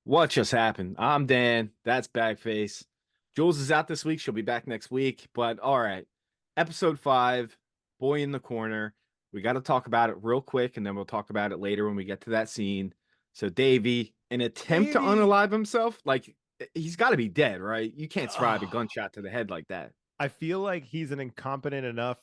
What just happened? I'm Dan. That's Bagface. Jules is out this week. She'll be back next week. But all right. Episode 5, Boy in the Corner. We got to talk about it real quick, and then we'll talk about it later when we get to that scene. So, Davy, an attempt to Davy. unalive himself, like he's got to be dead, right? You can't survive a Oh, gunshot to the head like that. I feel like he's an incompetent enough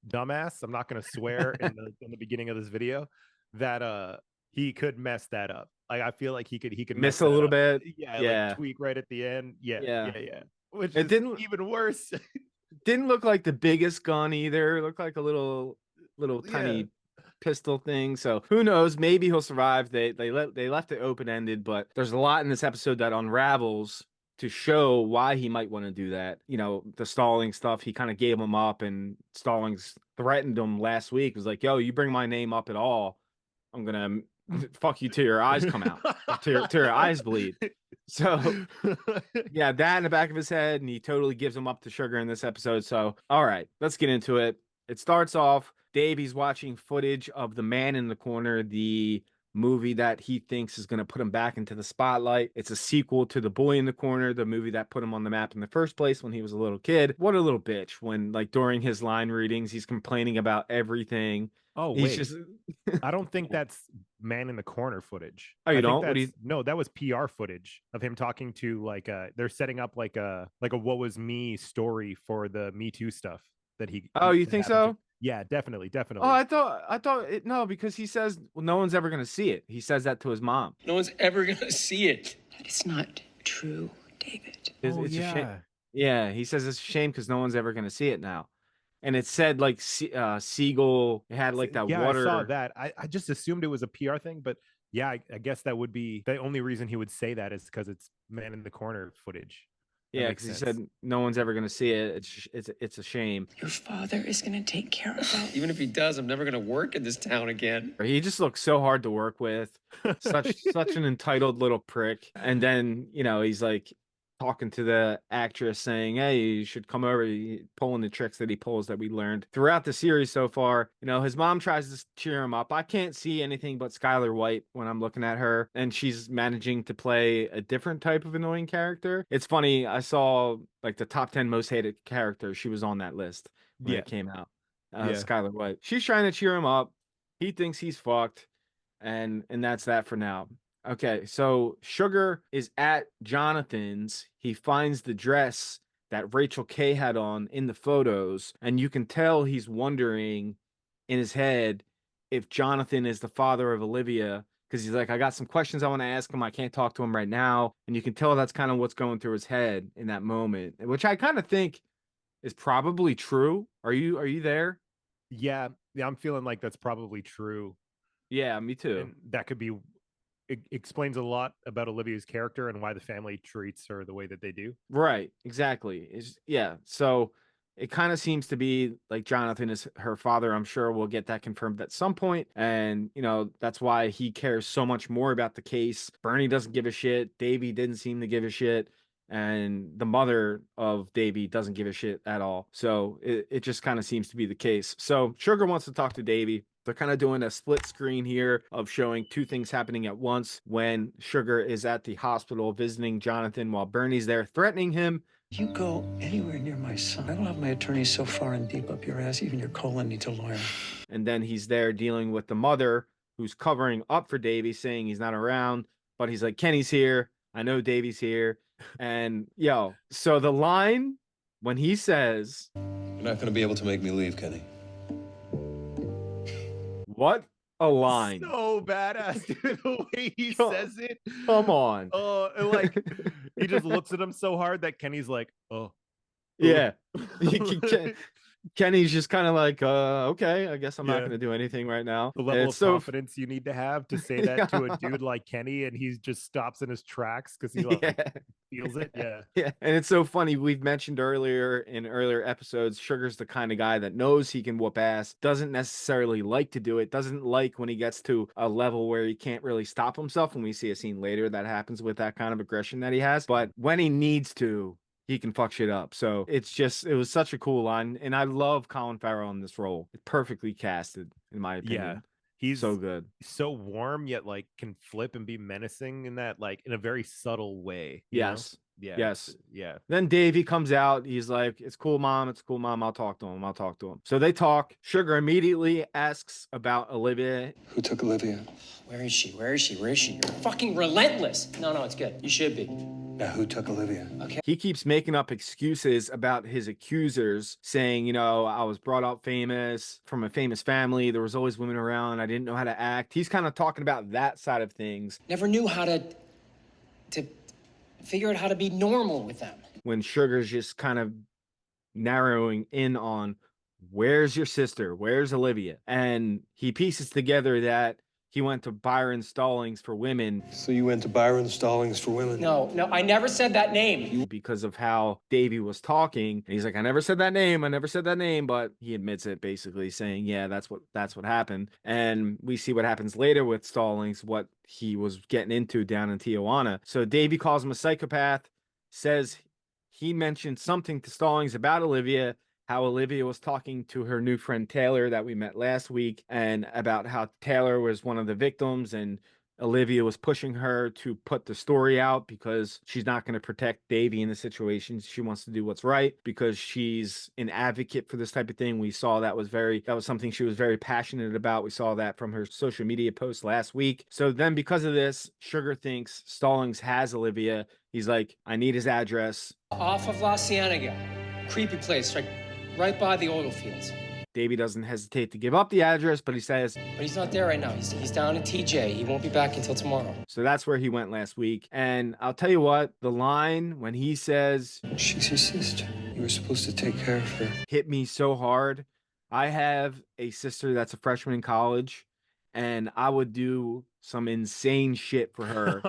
dumbass. I'm not going to swear in the beginning of this video that he could mess that up. Like I feel like he could Miss mess a that little up. bit. Yeah, like Yeah. tweak right at the end. Yeah, Yeah. yeah, yeah. Which It is didn't even worse. didn't look like the biggest gun either. It looked like a little Yeah. tiny pistol thing. So who knows? Maybe he'll survive. They left it open ended, but there's a lot in this episode that unravels to show why he might want to do that. You know, the Stallings stuff. He kind of gave him up, and Stallings threatened him last week. It was like, "Yo, you bring my name up at all, I'm gonna fuck you till your eyes come out, or till your eyes bleed." So yeah, that in the back of his head, and he totally gives him up to sugar in this episode. So, all right, let's get into it. It starts off, Davey's watching footage of The Man in the Corner, the movie that he thinks is going to put him back into the spotlight. It's a sequel to The Boy in the Corner, the movie that put him on the map in the first place when he was a little kid. What a little bitch when, like, during his line readings, he's complaining about everything. Oh He's wait, just, I don't think that's man in the corner footage. oh, I you think don't? What do you, that's no, that was PR footage of him talking to they're setting up like a what was me story for the Me Too stuff that oh, you that think happened to. so? Yeah, definitely, Oh, definitely. I thought it, no, because he says, well, no one's ever going to see it. He says that to his mom. No one's ever gonna see it. That is not true, David. It's, Oh it's a shame. yeah. Yeah, he says it's a shame because no one's ever going to see it now. And it said like Siegel, it had like that Yeah, I saw water. that. I just assumed it was a PR thing, but yeah, I guess that would be the only reason he would say that is because it's man in the corner footage. That Yeah, makes because he said sense. no one's ever going to see it. It's a shame. Your father is going to take care of it. Even if he does, I'm never gonna work in this town again. He just looks so hard to work with. Such an entitled little prick. And then, he's like talking to the actress saying, "Hey, you should come over," pulling the tricks that he pulls that we learned throughout the series so far. His mom tries to cheer him up. I can't see anything but Skylar White when I'm looking at her, and she's managing to play a different type of annoying character. It's funny, I saw like the top 10 most hated characters. She was on that list when it Yeah, came out. yeah. Skylar White. She's trying to cheer him up. He thinks he's fucked, and that's that for now. Okay, so Sugar is at Jonathan's. He finds the dress that Rachel K had on in the photos, and you can tell he's wondering in his head if Jonathan is the father of Olivia, because he's like, I got some questions I want to ask him. I can't talk to him right now. And you can tell that's kind of what's going through his head in that moment, which I kind of think is probably true. Are you there? Yeah, yeah, I'm feeling like that's probably true. Yeah, me too. And that could be it explains a lot about Olivia's character and why the family treats her the way that they do. Right, exactly. Yeah. So it kind of seems to be like Jonathan is her father. I'm sure we'll get that confirmed at some point. And, that's why he cares so much more about the case. Bernie doesn't give a shit. Davy didn't seem to give a shit. And the mother of Davy doesn't give a shit at all. So it just kind of seems to be the case. So Sugar wants to talk to Davy. They're kind of doing a split screen here of showing two things happening at once when Sugar is at the hospital visiting Jonathan while Bernie's there threatening him. You go anywhere near my son, I don't have my attorneys so far and deep up your ass, even your colon needs a lawyer. And then he's there dealing with the mother who's covering up for Davy, saying he's not around. But he's like, Kenny's here. I know Davy's here. And yo, so the line when he says, You're not going to be able to make me leave, Kenny. what a line. So badass, dude, the way he Come says it. come on. Oh, and like he just looks at him so hard that Kenny's like, oh, Yeah. Kenny's just kind of like, okay, I guess I'm not yeah. going to do anything right now. The And level it's of so, confidence you need to have to say that to a dude like Kenny, and he just stops in his tracks because he like yeah. feels it. Yeah, Yeah, and it's so funny. We've mentioned earlier in earlier episodes, Sugar's the kind of guy that knows he can whoop ass, doesn't necessarily like to do it, doesn't like when he gets to a level where he can't really stop himself. And we see a scene later that happens with that kind of aggression that he has. But when he needs to, he can fuck shit up. So it was such a cool line. And I love Colin Farrell in this role. It's perfectly casted, in my yeah. opinion. He's So good. so warm yet like can flip and be menacing in that like in a very subtle way. You know? Yes. Yeah. Yes. Yeah. Then Davey comes out. He's like, "It's cool, mom. It's cool, mom. I'll talk to him. I'll talk to him." So they talk. Sugar immediately asks about Olivia. Who took Olivia? Where is she? Where is she? Where is she? You're fucking relentless. No, it's good. You should be. Now, who took Olivia? Okay. He keeps making up excuses about his accusers, saying, I was brought up famous from a famous family. There was always women around. I didn't know how to act. He's kind of talking about that side of things. Never knew how to figure out how to be normal with them. When Sugar's just kind of narrowing in on where's your sister? Where's Olivia? And he pieces together that he went to Byron Stallings for women. So you went to Byron Stallings for women? No, I never said that name. Because of how Davy was talking. And he's like, I never said that name. I never said that name. But he admits it, basically saying, yeah, that's what happened. And we see what happens later with Stallings, what he was getting into down in Tijuana. So Davy calls him a psychopath, says he mentioned something to Stallings about Olivia, how Olivia was talking to her new friend Taylor that we met last week, and about how Taylor was one of the victims and Olivia was pushing her to put the story out because she's not going to protect Davy in the situation. She wants to do what's right because she's an advocate for this type of thing. We saw that was something she was very passionate about. We saw that from her social media post last week. So then because of this, Sugar thinks Stallings has Olivia. He's like, I need his address. Off of La Cienega. Creepy place, right by the oil fields. Davey doesn't hesitate to give up the address, but he says, But he's not there right now. He's down in TJ. He won't be back until tomorrow. so that's where he went last week. And I'll tell you what, the line when he says, She's your sister. You were supposed to take care of her. hit me so hard. I have a sister that's a freshman in college, and I would do some insane shit for her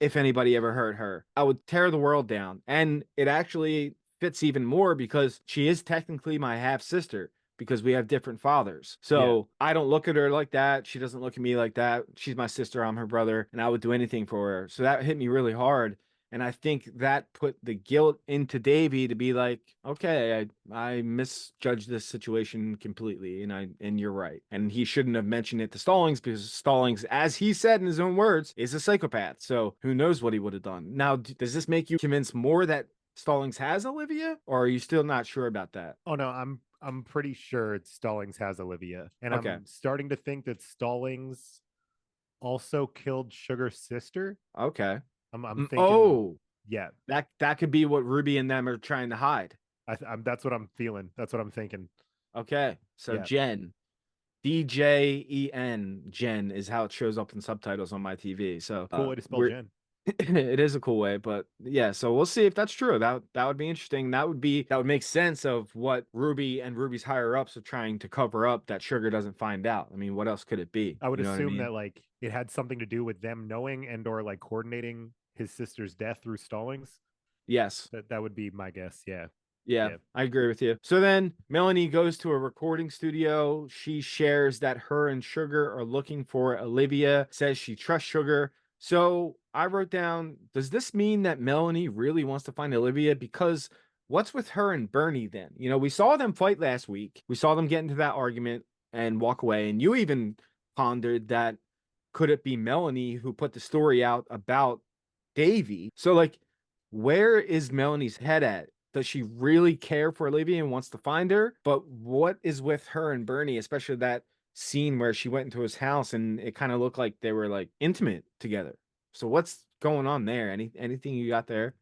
if anybody ever hurt her. I would tear the world down. And it actually fits even more because she is technically my half sister because we have different fathers. So I don't look at her like that. She doesn't look at me like that. She's my sister. I'm her brother, and I would do anything for her. So that hit me really hard. And I think that put the guilt into Davey to be like, okay, I misjudged this situation completely, and you're right. And he shouldn't have mentioned it to Stallings because Stallings, as he said in his own words, is a psychopath. So who knows what he would have done. Now, does this make you convinced more that Stallings has Olivia, or are you still not sure about that? Oh no, I'm pretty sure Stallings has Olivia, and Okay. I'm starting to think that Stallings also killed Sugar's sister. Okay. I'm thinking. Oh, yeah, that could be what Ruby and them are trying to hide. that's what I'm feeling. That's what I'm thinking. Okay, so Yeah. Jen, DJEN, Jen is how it shows up in subtitles on my TV. So Cool way to spell Jen. It is a cool way, but yeah, so we'll see if that's true. That would be interesting. That would make sense of what Ruby and Ruby's higher ups are trying to cover up that Sugar doesn't find out. I mean, what else could it be? I would You know what assume mean? that like it had something to do with them knowing and or like coordinating his sister's death through Stallings. Yes. That would be my guess. Yeah. Yeah, I agree with you. So then Melanie goes to a recording studio. She shares that her and Sugar are looking for Olivia, says she trusts Sugar. So I wrote down, does this mean that Melanie really wants to find Olivia? Because what's with her and Bernie then? We saw them fight last week. We saw them get into that argument and walk away. And you even pondered that could it be Melanie who put the story out about Davy? So like, where is Melanie's head at? Does she really care for Olivia and wants to find her? But what is with her and Bernie, especially that scene where she went into his house and it kind of looked like they were like intimate together? So what's going on there? Anything you got there?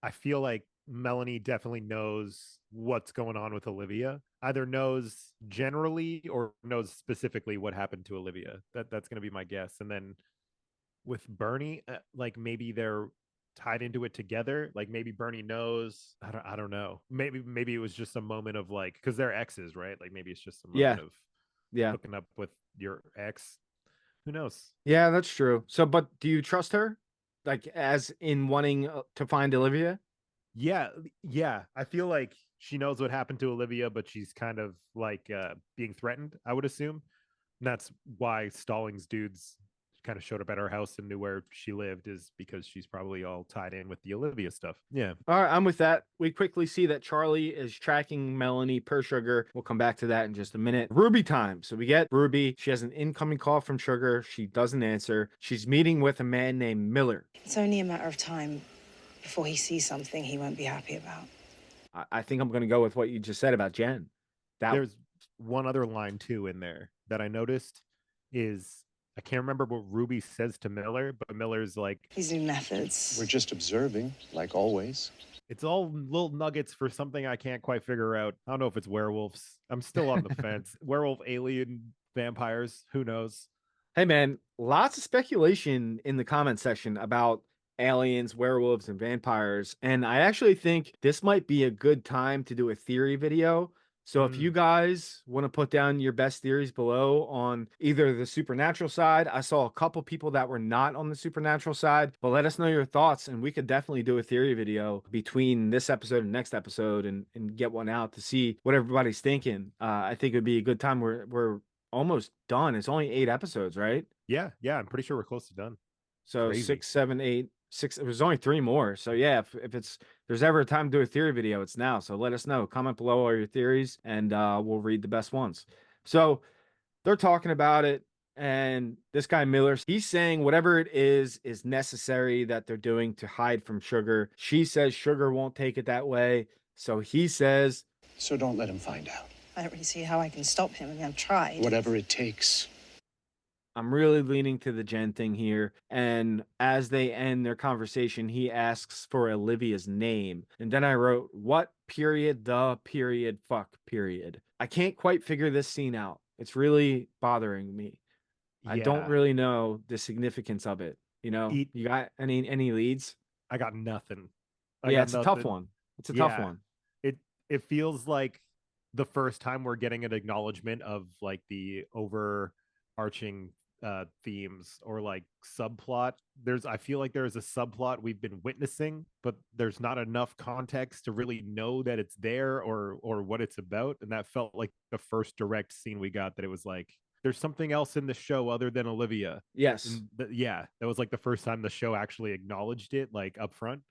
I feel like Melanie definitely knows what's going on with Olivia. Either knows generally or knows specifically what happened to Olivia. That's going to be my guess. And then with Bernie, like maybe they're tied into it together. Like maybe Bernie knows. I don't know. Maybe it was just a moment of like, because they're exes, right? Like maybe it's just a moment of hooking up with your ex. Who knows? Yeah, that's true. So, but do you trust her? Like, as in wanting to find Olivia? Yeah. I feel like she knows what happened to Olivia, but she's kind of like being threatened, I would assume. And that's why Stallings dudes kind of showed up at her house and knew where she lived is because she's probably all tied in with the Olivia stuff. Yeah. All right, I'm with that. We quickly see that Charlie is tracking Melanie per Sugar. We'll come back to that in just a minute. Ruby time. So we get Ruby. She has an incoming call from Sugar. She doesn't answer. She's meeting with a man named Miller. It's only a matter of time before he sees something he won't be happy about. I think I'm going to go with what you just said about Jen. There's one other line too in there that I noticed is I can't remember what Ruby says to Miller, but Miller's like, These new methods. We're just observing, like always. it's all little nuggets for something I can't quite figure out. I don't know if it's werewolves. I'm still on the fence. Werewolf, alien, vampires, who knows? Hey, man, lots of speculation in the comment section about aliens, werewolves, and vampires. And I actually think this might be a good time to do a theory video. So if you guys want to put down your best theories below on either the supernatural side, I saw a couple people that were not on the supernatural side, but let us know your thoughts and we could definitely do a theory video between this episode and next episode and get one out to see what everybody's thinking. I think it would be a good time. We're almost done. It's only 8 episodes, right? Yeah, I'm pretty sure we're close to done. So Crazy. 6, 7, 8, 6. There's only 3 more. So yeah, if there's ever a time to do a theory video, it's now. So let us know. Comment below all your theories, and we'll read the best ones. So they're talking about it, and this guy Miller, he's saying whatever it is necessary that they're doing to hide from Sugar. She says Sugar won't take it that way, so he says, So don't let him find out. I don't really see how I can stop him. I mean, I've tried. Whatever it takes. I'm really leaning to the Jen thing here. And as they end their conversation, he asks for Olivia's name. And then I wrote, what period, the period, fuck period. I can't quite figure this scene out. It's really bothering me. I don't really know the significance of it. You know, you got any leads? I got nothing. It's a tough one. It's a tough one. It feels like the first time we're getting an acknowledgement of like the overarching themes or like subplot. I feel like there is a subplot we've been witnessing, but there's not enough context to really know that it's there or what it's about. And that felt like the first direct scene we got, that it was like there's something else in the show other than Olivia. Yes. That was like the first time the show actually acknowledged it, like up front.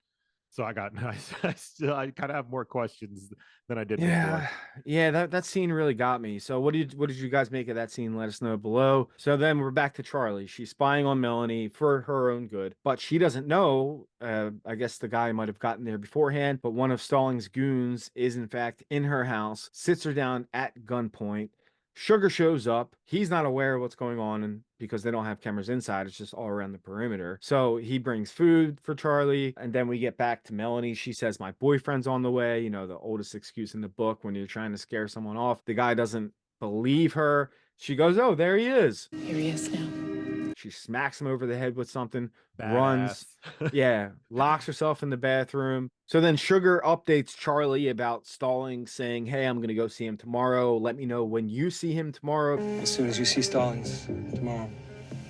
So I kind of have more questions than I did before. Yeah, that scene really got me. So what did you guys make of that scene? Let us know below. So then we're back to Charlie. She's spying on Melanie for her own good, but she doesn't know. I guess the guy might have gotten there beforehand, but one of Stallings' goons is in fact in her house, sits her down at gunpoint. Sugar shows up. He's not aware of what's going on, and because they don't have cameras inside, it's just all around the perimeter. So he brings food for Charlie, and then we get back to Melanie. She says, my boyfriend's on the way. You know, the oldest excuse in the book when you're trying to scare someone off. The guy doesn't believe her. She goes, oh, there he is. Here he is now. She smacks him over the head with something, Badass. runs, locks herself in the bathroom. So then Sugar updates Charlie about Stallings, saying, hey, I'm going to go see him tomorrow. Let me know when you see him tomorrow. As soon as you see Stallings tomorrow,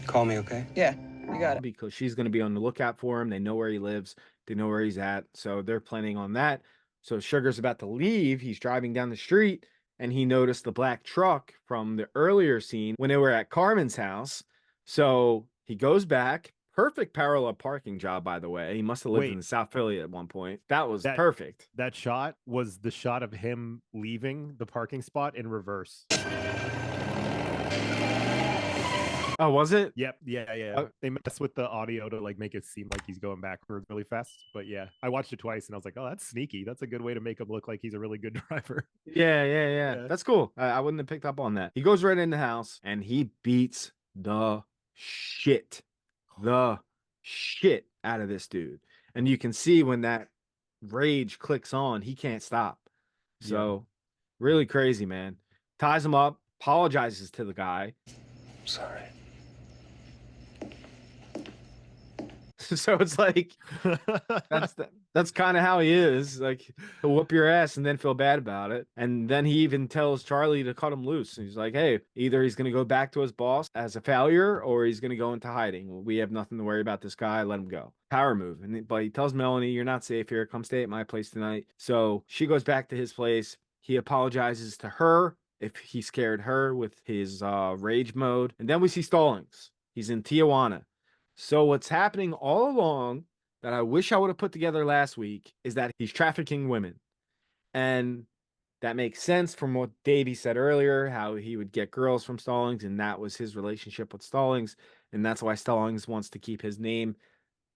call me, okay? Yeah, you got it. Because she's going to be on the lookout for him. They know where he lives. They know where he's at. So they're planning on that. So Sugar's about to leave. He's driving down the street, and he noticed the black truck from the earlier scene when they were at Carmen's house. So he goes back. Perfect parallel parking job, by the way. He must have lived in South Philly at one point. That was perfect. That shot was the shot of him leaving the parking spot in reverse. Oh, was it? Yep. Yeah. They mess with the audio to like make it seem like he's going backward really fast. But yeah, I watched it twice and I was like, oh, that's sneaky. That's a good way to make him look like he's a really good driver. Yeah. That's cool. I wouldn't have picked up on that. He goes right in the house and he beats the shit out of this dude. And you can see when that rage clicks on, he can't stop. So really crazy, man. Ties him up, apologizes to the guy. Sorry. So it's like that's kind of how he is. Like, he'll whoop your ass and then feel bad about it. And then he even tells Charlie to cut him loose. He's like, hey, either he's gonna go back to his boss as a failure or he's gonna go into hiding. We have nothing to worry about this guy. Let him go. Power move. But he tells Melanie, you're not safe here. Come stay at my place tonight. So she goes back to his place. He apologizes to her if he scared her with his rage mode. And then we see Stallings. He's in Tijuana. So what's happening all along that I wish I would have put together last week is that he's trafficking women. And that makes sense from what Davey said earlier, how he would get girls from Stallings, and that was his relationship with Stallings. And that's why Stallings wants to keep his name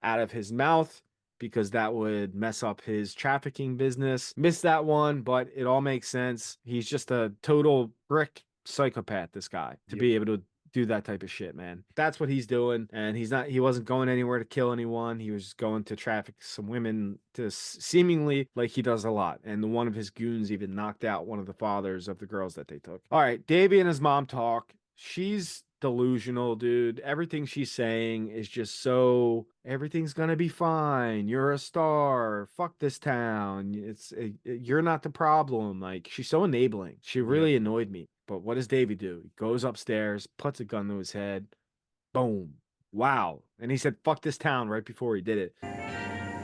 out of his mouth, because that would mess up his trafficking business. Missed that one, but it all makes sense. He's just a total brick psychopath, this guy, to be able to do that type of shit, man. That's what he's doing. And he wasn't going anywhere to kill anyone. He was going to traffic some women to seemingly, like he does a lot. And one of his goons even knocked out one of the fathers of the girls that they took. All right, Davey and his mom talk. She's delusional, dude. Everything she's saying is just so everything's gonna be fine. You're a star. Fuck this town. You're not the problem. Like, she's so enabling. She really annoyed me. But what does Davey do? He goes upstairs, puts a gun to his head. Boom. Wow. And he said, fuck this town right before he did it.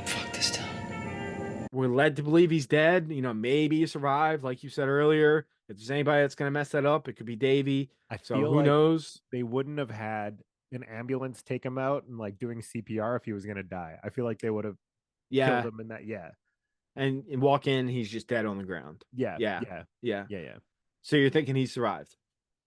Fuck this town. We're led to believe he's dead. You know, maybe he survived, like you said earlier. If there's anybody that's gonna mess that up, it could be Davey. So feel who like knows? they wouldn't have had an ambulance take him out and like doing CPR if he was gonna die. I feel like they would have killed him in that. And walk in, he's just dead on the ground. Yeah. So you're thinking he survived?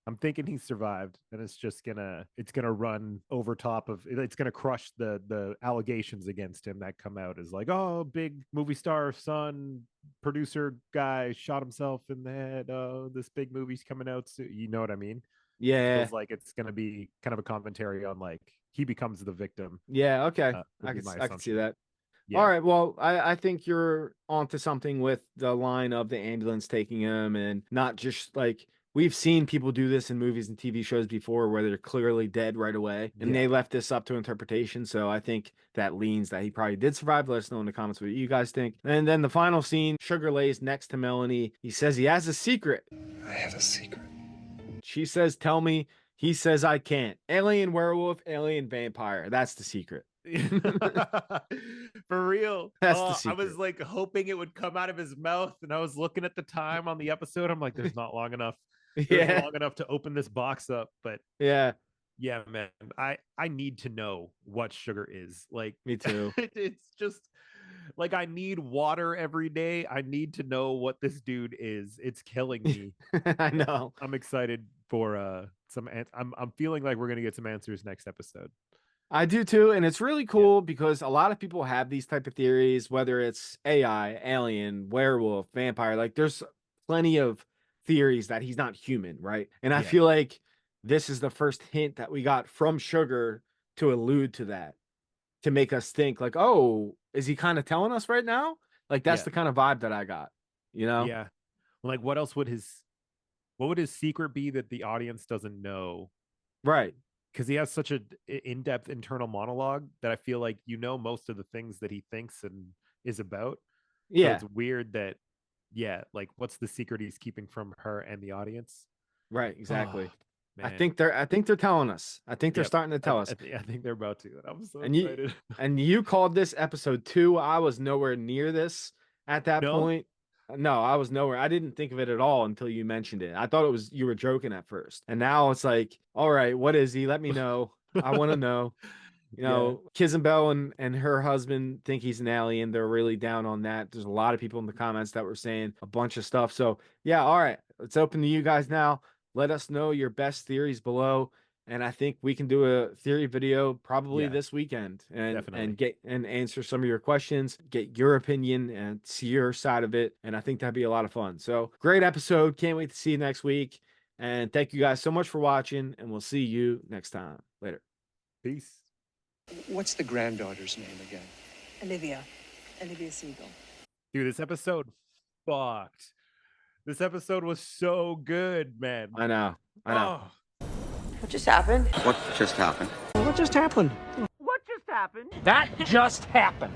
I'm thinking he survived, and it's gonna run over top of it's gonna crush the allegations against him that come out as like, oh, big movie star son, producer guy shot himself in the head. Oh, this big movie's coming out soon. You know what I mean? Yeah. It feels like it's gonna be kind of a commentary on like he becomes the victim. Yeah, okay. I can see that. Yeah. All right, well, I think you're onto something with the line of the ambulance taking him, and not just like we've seen people do this in movies and TV shows before where they're clearly dead right away, and they left this up to interpretation. So I think that leans that he probably did survive. Let us know in the comments what you guys think. And then the final scene, Sugar lays next to Melanie. He says he has a secret. I have a secret. She says, tell me. He says, I can't. Alien werewolf, alien vampire. That's the secret. For real. That's the secret. I was like hoping it would come out of his mouth, and I was looking at the time on the episode. I'm like, there's not long enough. Long enough to open this box up. But yeah, man, I need to know what sugar is. Like, me too. It's just like I need water every day. I need to know what this dude is. It's killing me. I know. I'm excited for some. I'm feeling like we're gonna get some answers next episode. I do too, and it's really cool because a lot of people have these type of theories, whether it's AI, alien, werewolf, vampire. Like, there's plenty of theories that he's not human, right? And I feel like this is the first hint that we got from Sugar to allude to that, to make us think like, oh, is he kind of telling us right now? Like, that's the kind of vibe that I got, you know? Yeah. Like, what would his secret be that the audience doesn't know? Right. Because he has such an in-depth internal monologue that I feel like most of the things that he thinks and is about. Yeah. So it's weird that, like, what's the secret he's keeping from her and the audience? Right, exactly. Oh, I think they're telling us. I think they're starting to tell us. I think they're about to. I'm so excited. And you called this episode 2. I was nowhere near this at that point. No, I was nowhere. I didn't think of it at all until you mentioned it. I thought you were joking at first. And now it's like, all right, what is he? Let me know. I want to know. You know, Kizenbell and her husband think he's an alien. They're really down on that. There's a lot of people in the comments that were saying a bunch of stuff. So yeah, all right. It's open to you guys now. Let us know your best theories below. And I think we can do a theory video probably this weekend and get and answer some of your questions, get your opinion and see your side of it. And I think that'd be a lot of fun. So great episode. Can't wait to see you next week. And thank you guys so much for watching, and we'll see you next time. Later. Peace. What's the granddaughter's name again? Olivia Siegel. Dude, this episode fucked. This episode was so good, man. I know. Oh. What just happened? What just happened? What just happened? What just happened? That just happened.